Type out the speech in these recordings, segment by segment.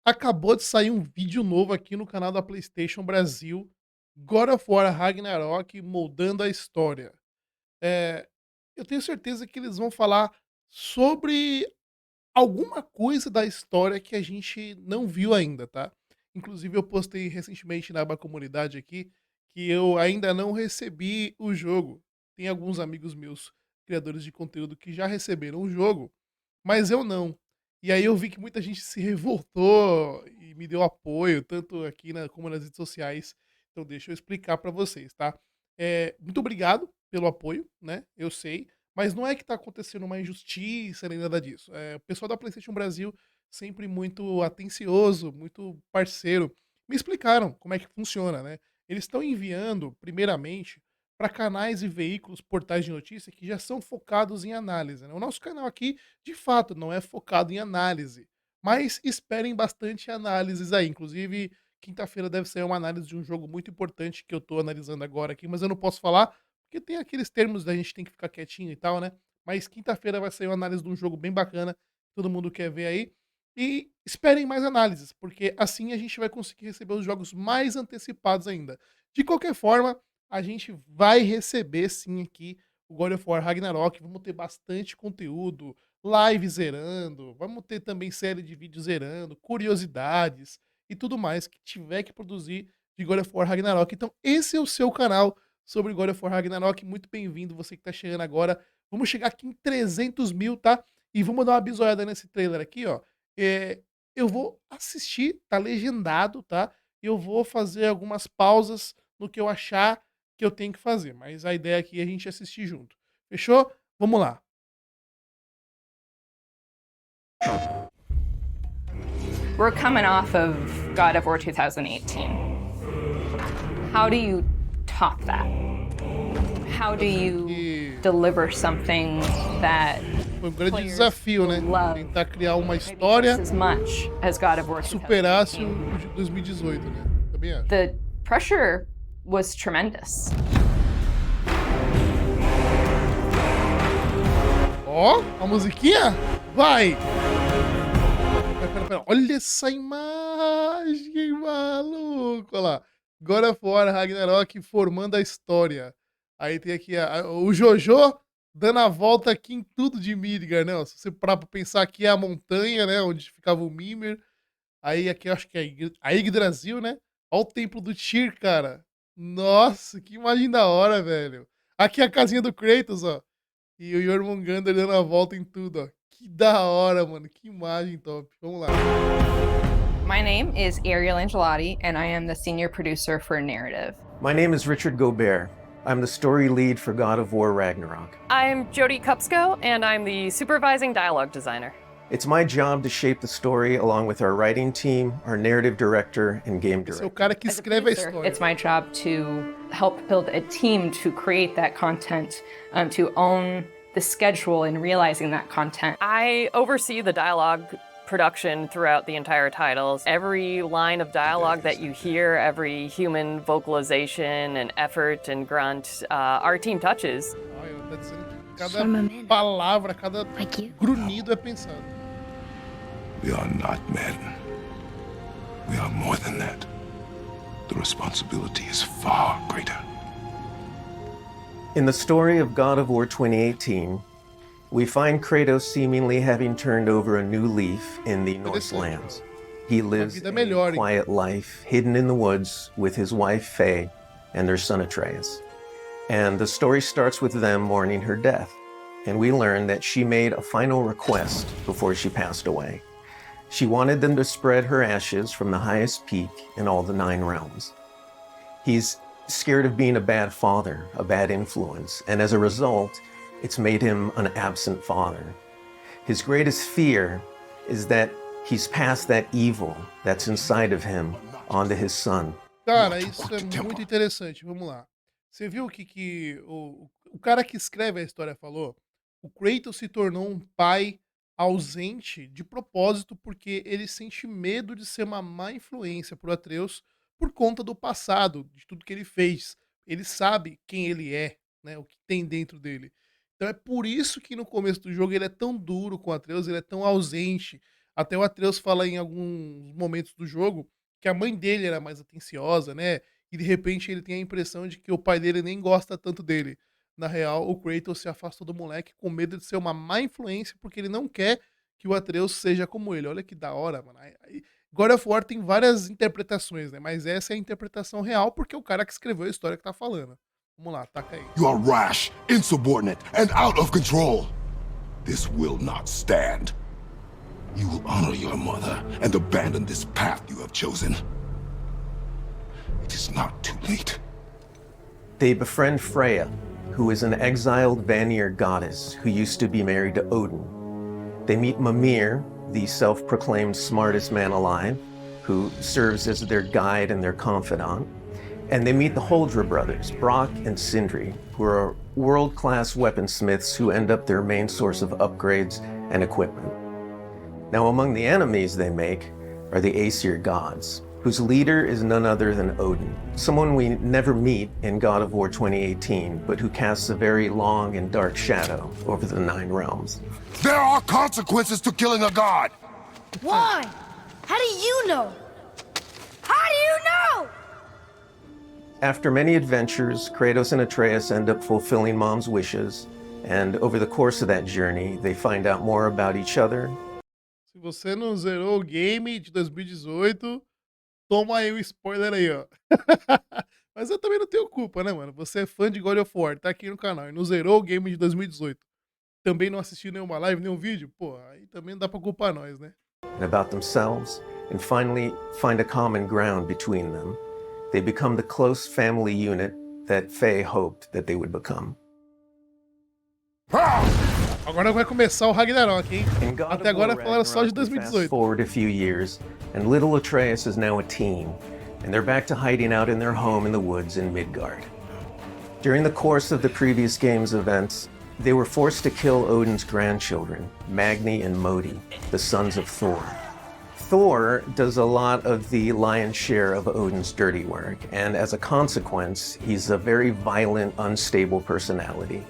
Acabou de sair um vídeo novo aqui no canal da PlayStation Brasil, God of War Ragnarok moldando a história. Eh, eu tenho certeza que eles vão falar sobre alguma coisa da história que a gente não viu ainda, tá. Inclusive eu postei recentemente na aba comunidade aqui, que eu ainda não recebi o jogo. Tem alguns amigos meus, criadores de conteúdo, que já receberam o jogo, mas eu não. E aí eu vi que muita gente se revoltou e me deu apoio, tanto aqui como nas redes sociais. Então deixa eu explicar para vocês, tá? Muito obrigado pelo apoio, né? Eu sei, mas não é que tá acontecendo uma injustiça nem nada disso. O pessoal da PlayStation Brasil, sempre muito atencioso, muito parceiro, me explicaram como é que funciona, né? Eles estão enviando, primeiramente, para canais e veículos, portais de notícia que já são focados em análise, né? O nosso canal aqui, de fato, não é focado em análise, mas esperem bastante análises aí. Inclusive, quinta-feira deve ser uma análise de um jogo muito importante que eu tô analisando agora aqui, mas eu não posso falar, porque tem aqueles termos da gente tem que ficar quietinho e tal, né? Mas quinta-feira vai sair uma análise de um jogo bem bacana, todo mundo quer ver aí. E esperem mais análises, porque assim a gente vai conseguir receber os jogos mais antecipados ainda. De qualquer forma, a gente vai receber sim aqui o God of War Ragnarok, vamos ter bastante conteúdo, live zerando, vamos ter também série de vídeos zerando, curiosidades e tudo mais que tiver que produzir de God of War Ragnarok. Então esse é o seu canal sobre God of War Ragnarok, muito bem-vindo você que tá chegando agora. Vamos chegar aqui em 300 mil, tá? E vamos dar uma bisoiada nesse trailer aqui, ó. Eu vou assistir, tá legendado, tá? E eu vou fazer algumas pausas no que eu achar que eu tenho que fazer, mas a ideia aqui é a gente assistir junto. Fechou? Vamos lá. We're coming off of God of War 2018. How do you top that? How do you Que deliver something that foi um grande players desafio, will né? love Tentar criar uma maybe just história as much as God of War que superasse o 2018? de 2018, né? Também acho. The pressure was tremendous. Ó, a musiquinha? Vai! Pera. Olha essa imagem, maluco! Olha lá. God of War Ragnarok formando a história. Aí tem aqui o Jojo dando a volta aqui em tudo de Midgar, né? Ó, se você parar pra pensar, aqui é a montanha, né? Onde ficava o Mimir. Aí aqui eu acho que é a Yggdrasil, né? Olha o templo do Tyr, cara. Nossa, que imagem da hora, velho. Aqui é a casinha do Kratos, ó. E o Jormungandr dando a volta em tudo, ó. Que da hora, mano. Que imagem top. Vamos lá. My name is Ariel Angelotti, and I am the senior producer for Narrative. My name is Richard Gobert. I'm the story lead for God of War Ragnarok. I'm Jody Kupsko, and I'm the supervising dialogue designer. It's my job to shape the story along with our writing team, our narrative director, and game Esse é o director. cara que As a escreve a producer, história. it's my job to help build a team to create that content, to own the schedule in realizing that content. I oversee the dialogue production throughout the entire titles. Every line of dialogue that you hear, every human vocalization and effort and grunt, our team touches. Olha, tá dizendo que cada palavra, cada grunhido é pensado. We are not men. We are more than that. The responsibility is far greater. In the story of God of War 2018, we find Kratos seemingly having turned over a new leaf in the Norse lands. He lives vida a melhor, hein? quiet life, hidden in the woods with his wife Faye and their son Atreus. And the story starts with them mourning her death, and we learn that she made a final request before she passed away. She wanted them to spread her ashes from the highest peak in all the 9 realms. He's scared of being a bad father, a bad influence, and as a result, it's made him an absent father. His greatest fear is that he's passed that evil that's inside of him onto his son. Cara, isso é muito interessante. Vamos lá. Você viu o que o cara que escreve a história falou? O Kratos se tornou um pai ausente de propósito, porque ele sente medo de ser uma má influência pro Atreus por conta do passado, de tudo que ele fez. Ele sabe quem ele é, né? O que tem dentro dele. Então é por isso que no começo do jogo ele é tão duro com o Atreus, ele é tão ausente. Até o Atreus fala em alguns momentos do jogo que a mãe dele era mais atenciosa, né? E de repente ele tem a impressão de que o pai dele nem gosta tanto dele. Na real, o Kratos se afastou do moleque com medo de ser uma má influência, porque ele não quer que o Atreus seja como ele. Olha que da hora, mano. God of War tem várias interpretações, né? Mas essa é a interpretação real, porque é o cara que escreveu a história que tá falando. Vamos lá, taca aí. You are rash, insubordinate, and out of control. This will not stand. You will honor your mother and abandon this path you have chosen. It is not too late. They befriend Freya, who is an exiled Vanir goddess who used to be married to Odin. They meet Mimir, the self-proclaimed smartest man alive, who serves as their guide and their confidant. And they meet the Holdra brothers, Brock and Sindri, who are world-class weaponsmiths who end up their main source of upgrades and equipment. Now, among the enemies they make are the Aesir gods, whose leader is none other than Odin, someone we never meet in God of War 2018, but who casts a very long and dark shadow over the Nine Realms. There are consequences to killing a god! Why? How do you know? How do you know? After many adventures, Kratos and Atreus end up fulfilling Mom's wishes, and over the course of that journey, they find out more about each other. Se você não zerou o game de 2018, toma aí o spoiler aí, ó. Mas eu também não tenho culpa, né, mano? Você é fã de God of War, tá aqui no canal e não zerou o game de 2018. Também não assistiu nenhuma live, nenhum vídeo, pô, aí também não dá pra culpar nós, né? And about themselves, and finally find a common ground between them. They become the close family unit that Faye hoped that they would become. Agora vai começar o Ragnarok, hein? In God Até of War agora falaram só de Ragnarok, we fast 2018. forward a few years, and little Atreus is now a teen, and they're back to hiding out in their home in the woods in Midgard. During the course of the previous game's events, they were forced to kill Odin's grandchildren, Magni and Modi, the sons of Thor. Thor does a lot of the lion's share of Odin's dirty work, and as a consequence, he's a very violent, unstable personality.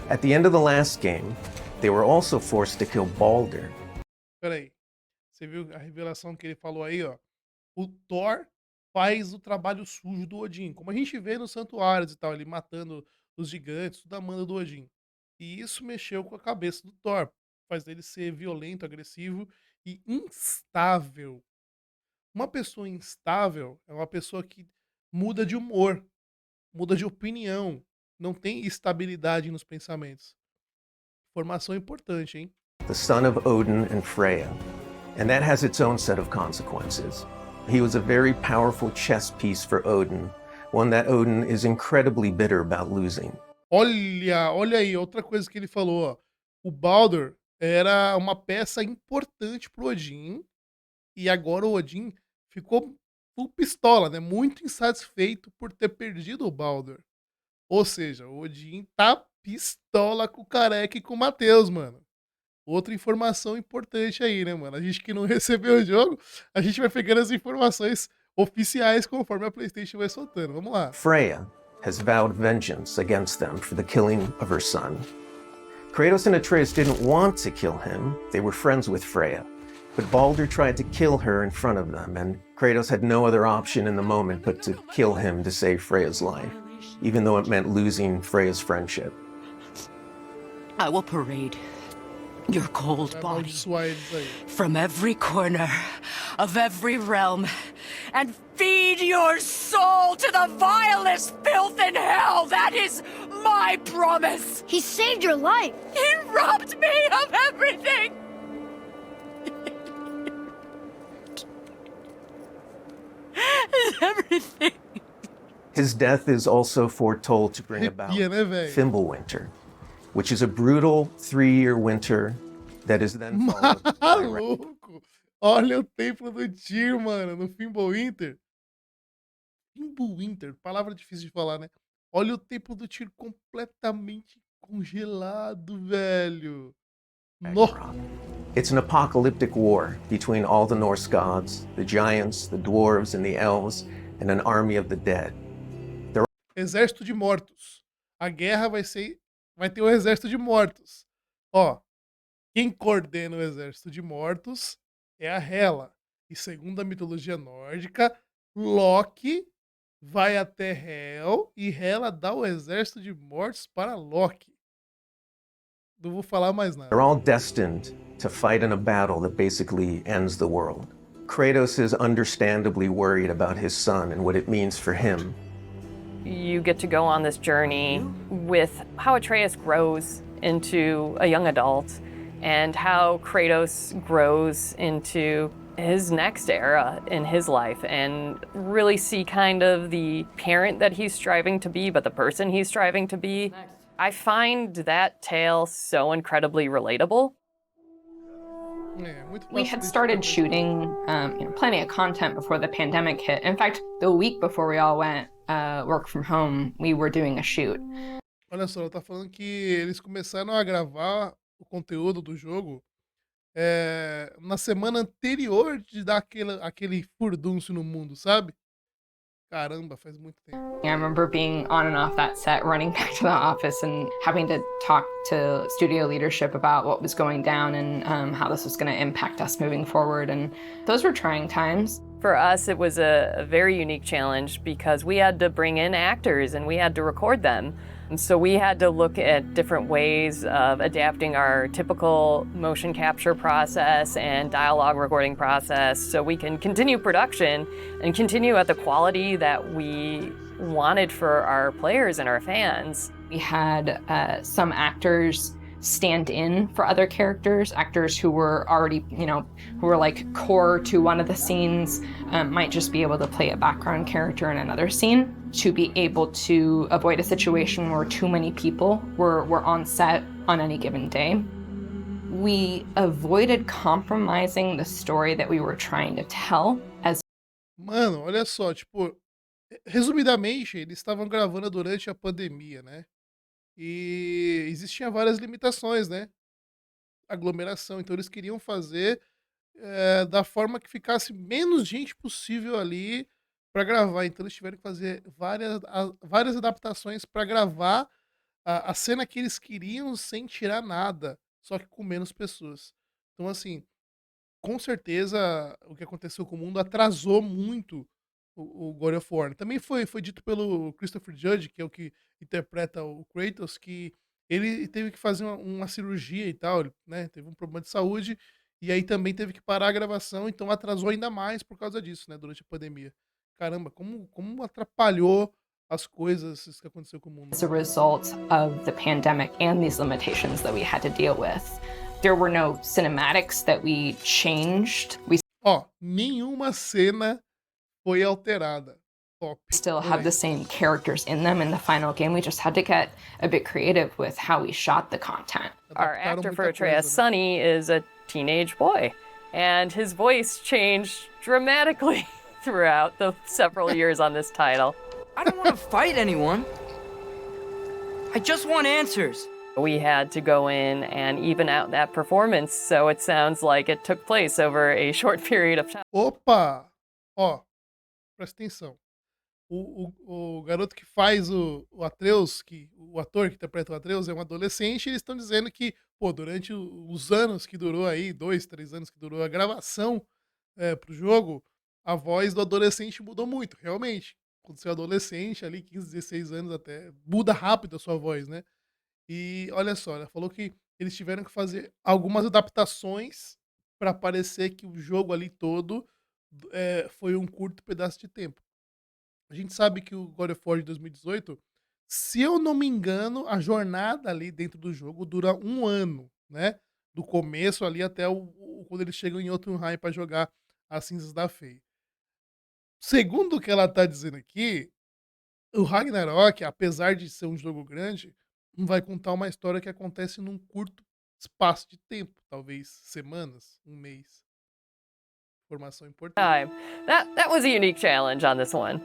At the end of the last game, they were also forced to kill Balder. Peraí, você viu a revelação que ele falou aí, ó? O Thor faz o trabalho sujo do Odin, como a gente vê nos santuários e tal, ele matando os gigantes, tudo a manda do Odin. E isso mexeu com a cabeça do Thor, faz ele ser violento, agressivo e instável. Uma pessoa instável é uma pessoa que muda de humor, muda de opinião, não tem estabilidade nos pensamentos. Informação importante, hein? The son of Odin and Freya, and that has its own set of consequences. He was a very powerful chess piece for Odin, one that Odin is incredibly bitter about losing. Olha aí, outra coisa que ele falou, ó. O Baldur era uma peça importante pro Odin, e agora o Odin ficou full pistola, né? Muito insatisfeito por ter perdido o Baldur. Ou seja, o Odin tá pistola com o Careca e com o Matheus, mano. Outra informação importante aí, né, mano? A gente que não recebeu o jogo, a gente vai pegando as informações oficiais conforme a PlayStation vai soltando. Vamos lá. Freya has vowed vengeance against them for the killing of her son. Kratos and Atreus didn't want to kill him, they were friends with Freya. But Baldur tried to kill her in front of them, and Kratos had no other option in the moment but to kill him to save Freya's life, even though it meant losing Freya's friendship. I will parade your cold Vai body amaldiçoar eles aí. from every corner of every realm and feed your soul to the vilest filth in hell. That is my promise. He saved your life. He robbed me of everything. Everything. His death is also foretold to bring about Arrepia, né, velho? Fimbulwinter, which is a brutal 3-year winter that is then followed by Maluco! Olha o templo do Tyr, mano, no Fimbulwinter. Fimbulwinter, palavra difícil de falar, né? Olha o templo do Tyr completamente congelado, velho. No... Ragnarok. It's an apocalyptic war between all the Norse gods, the giants, the dwarves, and the elves, and an army of the dead. Exército de mortos. A guerra vai ter o exército de mortos. Ó, quem coordena o exército de mortos é a Hela. E segundo a mitologia nórdica, Loki vai até Hel e Hela dá o exército de mortos para Loki. Não vou falar mais nada. They're all destined to fight in a battle that basically ends the world. Kratos is understandably worried about his son and what it means for him. You get to go on this journey with how Atreus grows into a young adult and how Kratos grows into his next era in his life, and really see kind of the parent that he's striving to be, but the person he's striving to be. I find that tale so incredibly relatable. É, muito We fácil had de started entender. shooting plenty of content before the pandemic hit. In fact, the week before we all went work from home, we were doing a shoot. Olha só, ela tá falando que eles começaram a gravar o conteúdo do jogo na semana anterior de dar aquele furdúncio no mundo, sabe? Caramba, faz muito tempo. I remember being on and off that set, running back to the office and having to talk to studio leadership about what was going down and how this was going to impact us moving forward. And those were trying times. For us, it was a very unique challenge because we had to bring in actors and we had to record them. And so we had to look at different ways of adapting our typical motion capture process and dialogue recording process so we can continue production and continue at the quality that we wanted for our players and our fans. We had some actors stand in for other characters, actors who were already, who were like core to one of the scenes, might just be able to play a background character in another scene to be able to avoid a situation where too many people were on set on any given day. We avoided compromising the story that we were trying to tell as Mano, olha só, tipo, resumidamente, eles estavam gravando durante a pandemia, né? E existiam várias limitações, né? Aglomeração. Então eles queriam fazer da forma que ficasse menos gente possível ali para gravar. Então eles tiveram que fazer várias adaptações para gravar a cena que eles queriam sem tirar nada, só que com menos pessoas. Então, assim, com certeza o que aconteceu com o mundo atrasou muito o God of War. Também foi dito pelo Christopher Judge, que é o que interpreta o Kratos, que ele teve que fazer uma cirurgia e tal, né? Teve um problema de saúde, e aí também teve que parar a gravação, então atrasou ainda mais por causa disso, né? Durante a pandemia. Caramba, como atrapalhou as coisas isso que aconteceu com o mundo. a result of the pandemic and these limitations that we had to deal with. There were no cinematics that we changed. We Ó, nenhuma cena foi alterada. Top. still have the same characters in them in the final game. We just had to get a bit creative with how we shot the content. Our Adaptaram actor muita for coisa, Atreus, né? Sonny, is a teenage boy, and his voice changed dramatically throughout the several years on this title. I don't want to fight anyone. I just want answers. We had to go in and even out that performance so it sounds like it took place over a short period of time. Opa! Ó, presta atenção. O garoto que faz o Atreus, o ator que interpreta o Atreus é um adolescente, e eles estão dizendo que, pô, durante os anos que durou aí, 2, 3 anos que durou a gravação pro jogo, a voz do adolescente mudou muito, realmente. Quando você é adolescente, ali, 15, 16 anos até, muda rápido a sua voz, né? E olha só, ela falou que eles tiveram que fazer algumas adaptações para parecer que o jogo ali todo foi um curto pedaço de tempo. A gente sabe que o God of War de 2018, se eu não me engano, a jornada ali dentro do jogo dura 1 ano, né? Do começo ali até quando eles chegam em Jotunheim para jogar as Cinzas da Fei. Segundo o que ela tá dizendo aqui, o Ragnarok, apesar de ser um jogo grande, vai contar uma história que acontece num curto espaço de tempo, talvez semanas, 1 mês. Informação importante. Time. That was a unique challenge on this one.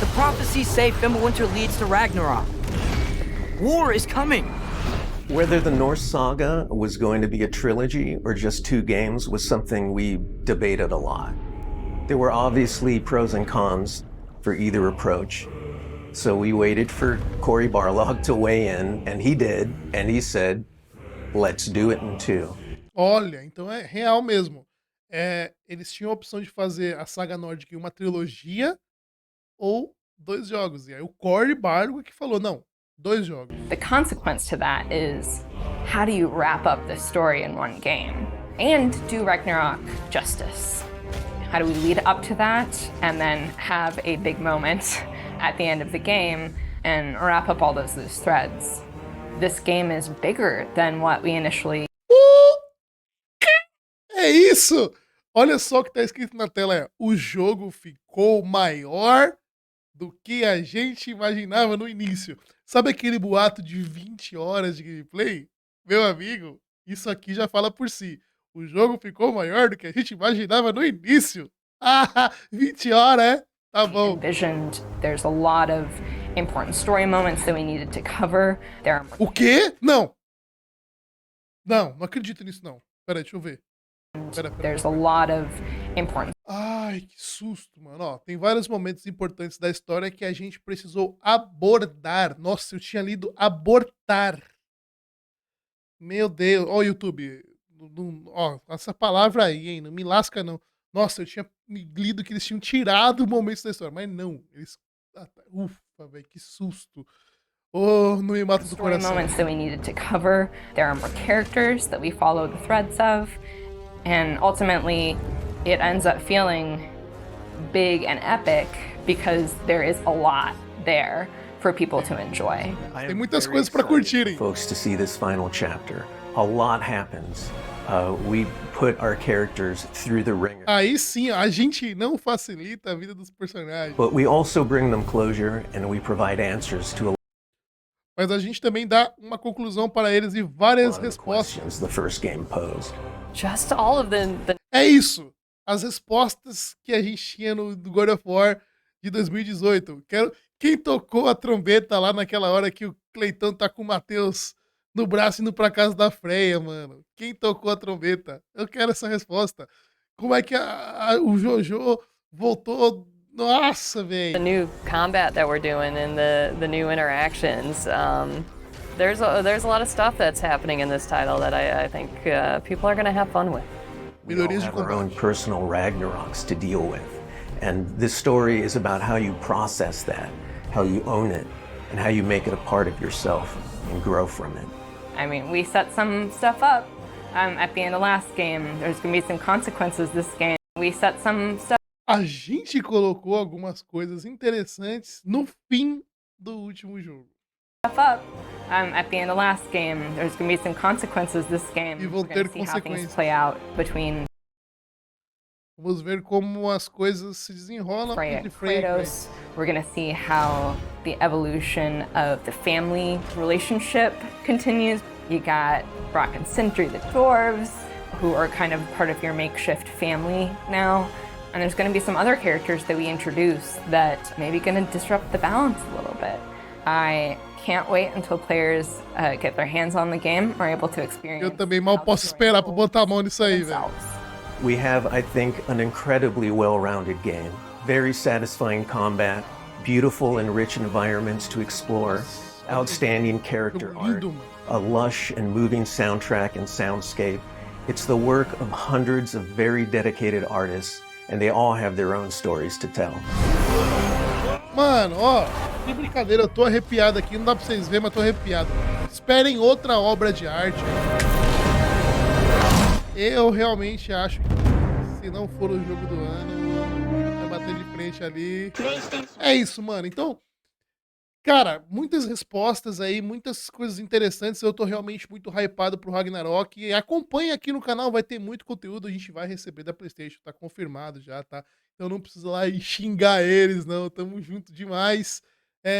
The prophecies say Fimbulwinter leads to Ragnarok. War is coming. Whether the Norse saga was going to be a trilogy or just 2 games was something we debated a lot. There were obviously pros and cons for either approach. So we waited for Cory Barlog to weigh in, and he did, and he said, let's do it in 2. Olha, então é real mesmo. Eles tinham a opção de fazer a saga nórdica em uma trilogia ou 2 jogos. E aí o Cory Barlog que falou: "Não, 2 jogos". The consequence to that is, how do you wrap up the story in one game and do Ragnarok justice? How do we lead up to that and then have a big moment at the end of the game and wrap up all those loose threads? This game is bigger than what we initially. É isso! Olha só o que tá escrito na tela, o jogo ficou maior do que a gente imaginava no início. Sabe aquele boato de 20 horas de gameplay? Meu amigo, isso aqui já fala por si. O jogo ficou maior do que a gente imaginava no início. Ah, 20 horas, é? Tá bom. Envisioned. There's a lot of important story moments that we needed to cover. There are O quê? Não. Não acredito nisso não. Peraí, deixa eu ver. Pera. There's a lot of important. Ai, que susto, mano. Ó, tem vários momentos importantes da história que a gente precisou abordar. Nossa, eu tinha lido abortar. Meu Deus. Ó, YouTube. Ó, essa palavra aí, hein? Não me lasca, não. Nossa, eu tinha lido que eles tinham tirado momentos da história. Mas não. Eles. Ufa, velho, que susto. Oh, não me mata do Story coração. moments that we needed to cover. There are more characters that we follow the threads of. And ultimately, it ends up feeling big and epic because there is a lot there for people to enjoy. Tem muitas coisas pra curtirem. Folks, to see this final chapter. A lot happens. We put our characters through the ringer. Aí sim, a gente não facilita a vida dos personagens. But we also bring them closure and we provide answers to a Mas a gente também dá uma conclusão para eles e várias lot of the respostas. questions the first game posed. Just all of the É isso. As respostas que a gente tinha no God of War de 2018. Quem tocou a trombeta lá naquela hora que o Cleitão tá com o Matheus no braço indo pra casa da Freya, mano? Quem tocou a trombeta? Eu quero essa resposta. Como é que o Jojo voltou? Nossa, velho. new combat that we're doing and the new interactions. There's a lot of stuff that's happening in this title that I think people are going to have fun with. We all Melhorias de have our own combate. personal Ragnaroks to deal with. And this story is about how you process that, how you own it, and how you make it a part of yourself and grow from it. I mean, we set some stuff up at the end of last game. There's going to be some consequences this game. We set some stuff A gente colocou algumas coisas interessantes no fim do último jogo. up at the end of last game. There's going to be some consequences this game. E vão We're ter going to see how things consequências. play out between Vamos ver como as coisas se desenrolam Freya entre and Freya e Kratos. We're going to see how the evolution of the family relationship continues. You got Brock and Sindri, the dwarves, who are kind of part of your makeshift family now. And there's going to be some other characters that we introduce that maybe going to disrupt the balance a little bit. I can't wait until players get their hands on the game or are able to experience. Eu também mal how posso the story esperar pra unfolds botar a mão nisso aí, velho. themselves. We have, I think, an incredibly well-rounded game. Very satisfying combat, beautiful and rich environments to explore, outstanding character Jogo art, lindo, mano. a lush and moving soundtrack and soundscape. It's the work of hundreds of very dedicated artists, and they all have their own stories to tell. Mano, ó, sem brincadeira, eu tô arrepiado aqui, não dá pra vocês verem, mas tô arrepiado. Esperem outra obra de arte. Eu realmente acho que se não for o jogo do ano, vai bater de frente ali. É isso, mano. Então, cara, muitas respostas aí, muitas coisas interessantes. Eu tô realmente muito hypado pro Ragnarok. E acompanha aqui no canal, vai ter muito conteúdo. A gente vai receber da PlayStation, tá confirmado já, tá? Então não precisa lá e xingar eles, não. Tamo junto demais.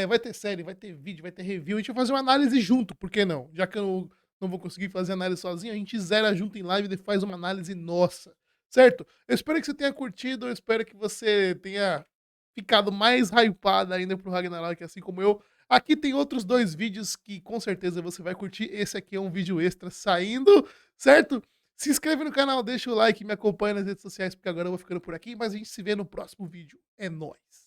Vai ter série, vai ter vídeo, vai ter review. A gente vai fazer uma análise junto, por que não? Já que eu não vou conseguir fazer análise sozinho, a gente zera junto em live e faz uma análise nossa, certo? Eu espero que você tenha curtido, eu espero que você tenha ficado mais hypado ainda pro Ragnarok, assim como eu. Aqui tem outros 2 vídeos que com certeza você vai curtir. Esse aqui é um vídeo extra saindo, certo? Se inscreve no canal, deixa o like, me acompanha nas redes sociais, porque agora eu vou ficando por aqui, mas a gente se vê no próximo vídeo. É nóis!